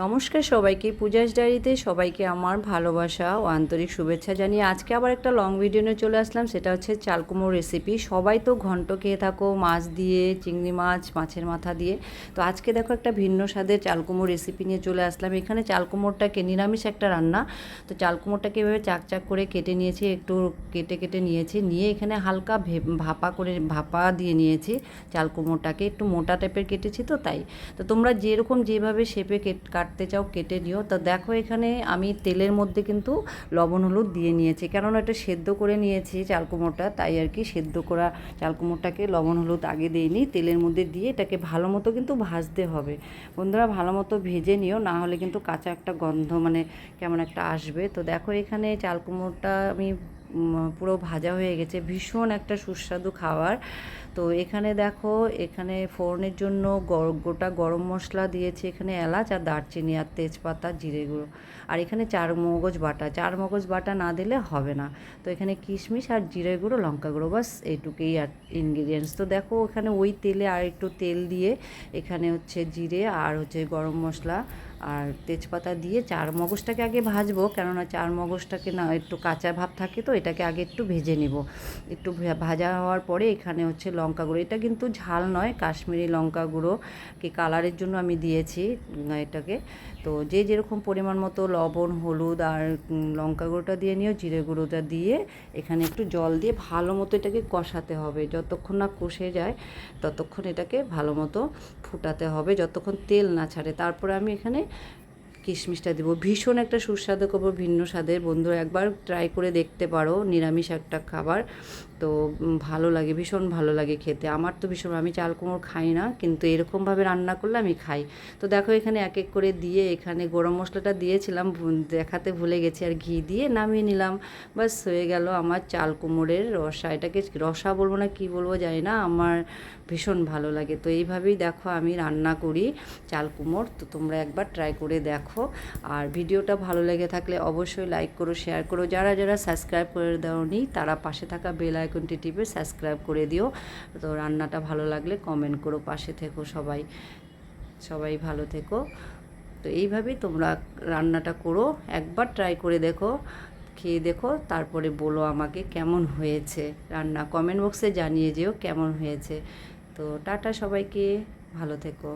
নমস্কার সবাইকে, পূজাস ডায়েরিতে সবাইকে আমার ভালোবাসা ও আন্তরিক শুভেচ্ছা জানিয়ে আজকে আবার একটা লং ভিডিও নিয়ে চলে আসলাম। সেটা হচ্ছে চাল কুমড়োর রেসিপি। সবাই তো ঘন্ট খেয়ে থাকো মাছ দিয়ে, চিংড়ি মাছ, মাছের মাথা দিয়ে। তো আজকে দেখো একটা ভিন্ন স্বাদের চাল কুমড়োর রেসিপি নিয়ে চলে আসলাম। এখানে চাল কুমড়োটাকে, নিরামিষ একটা রান্না, তো চাল কুমড়োটাকে এভাবে চাক চাক করে কেটে নিয়েছি, একটু কেটে কেটে নিয়েছি, নিয়ে এখানে হালকা ভাপা দিয়ে নিয়েছি। চাল কুমড়োটাকে একটু মোটা টাইপের কেটেছি, তো তাই। তো তোমরা যেরকম যেভাবে শেপে কাটতে চাও কেটে নিও। তো দেখো এখানে আমি তেলের মধ্যে কিন্তু লবণ হলুদ দিয়ে নিয়েছি, কেননা এটা সেদ্ধ করে নিয়েছি চাল কুমড়োটা, তাই আর কি। সেদ্ধ করা চাল কুমড়োটাকে লবণ হলুদ আগে দিইনি, তেলের মধ্যে দিয়ে এটাকে ভালো মতো কিন্তু ভাজতে হবে। বন্ধুরা, ভালো মতো ভেজে নিও, না হলে কিন্তু কাঁচা একটা গন্ধ মানে কেমন একটা আসবে। তো দেখো এখানে চাল কুমড়োটা আমি পুরো ভাজা হয়ে গেছে, ভীষণ একটা সুস্বাদু খাবার। তো এখানে দেখো, এখানে ফোড়নের জন্য গোটা গরম মশলা দিয়েছি, এখানে এলাচ আর দারচিনি আর তেজপাতা, জিরে গুঁড়ো, আর এখানে চার মগজ বাটা না দিলে হবে না। তো এখানে কিশমিশ আর জিরে গুঁড়ো, লঙ্কা গুঁড়ো, বাস এইটুকুই আর ইনগ্রিডিয়েন্টস। তো দেখো এখানে ওই তেলে আর একটু তেল দিয়ে এখানে হচ্ছে জিরে আর হচ্ছে গরম মশলা আর তেজপাতা দিয়ে চার মগজটাকে আগে ভাজবো, কেননা চার মগজটাকে না একটু কাঁচা ভাব থাকে, তো এটাকে আগে একটু ভেজে নিব। একটু ভাজা হওয়ার পরে এখানে হচ্ছে লঙ্কা গুঁড়ো, এটা কিন্তু ঝাল নয়, কাশ্মীরি লঙ্কা গুঁড়ো কি কালারের জন্য আমি দিয়েছি এটাকে। তো যে যেরকম পরিমাণ মতো লবণ, হলুদ আর লঙ্কা গুঁড়োটা দিয়ে নিও, জিরে গুঁড়োটা দিয়ে এখানে একটু জল দিয়ে ভালো মতো এটাকে কষাতে হবে। যতক্ষণ না কষে যায় ততক্ষণ এটাকে ভালো মতো ফুটাতে হবে, যতক্ষণ তেল না ছাড়ে। তারপরে আমি এখানে কিশমিশটা দেবো। ভীষণ একটা সুস্বাদু করবো, ভিন্ন স্বাদের। বন্ধুরা একবার ট্রাই করে দেখতে পারো, নিরামিষ একটা খাবার। তো ভালো লাগে, ভীষণ ভালো লাগে খেতে। আমার তো ভীষণ, আমি চাল কুমড়ো খাই না, কিন্তু এরকমভাবে রান্না করলে আমি খাই। তো দেখো এখানে এক এক করে দিয়ে, এখানে গরম মশলাটা দিয়েছিলাম, দেখাতে ভুলে গেছি, আর ঘি দিয়ে নামিয়ে নিলাম। বাস হয়ে গেল আমার চাল কুমড়োর রসা। এটাকে রসা বলবো না কি বলবো জানি না, আমার ভীষণ ভালো লাগে। তো এইভাবেই দেখো আমি রান্না করি চাল কুমড়ো। তো তোমরা একবার ট্রাই করে দেখো। আর ভিডিওটা ভালো লেগে থাকলে অবশ্যই লাইক করো, শেয়ার করো। যারা যারা সাবস্ক্রাইব করে দাওনি তারা পাশে থাকা বেল আইকনটি টিপে সাবস্ক্রাইব করে দিও। তো রান্নাটা ভালো লাগলে কমেন্ট করো, পাশে থেকো সবাই। সবাই ভালো থেকো। তো এইভাবেই তোমরা রান্নাটা করো, একবার ট্রাই করে দেখো, খেয়ে দেখো, তারপরে বলো আমাকে কেমন হয়েছে রান্না। কমেন্ট বক্সে জানিয়ে যেও কেমন হয়েছে। তো টাটা সবাইকে, ভালো থেকো।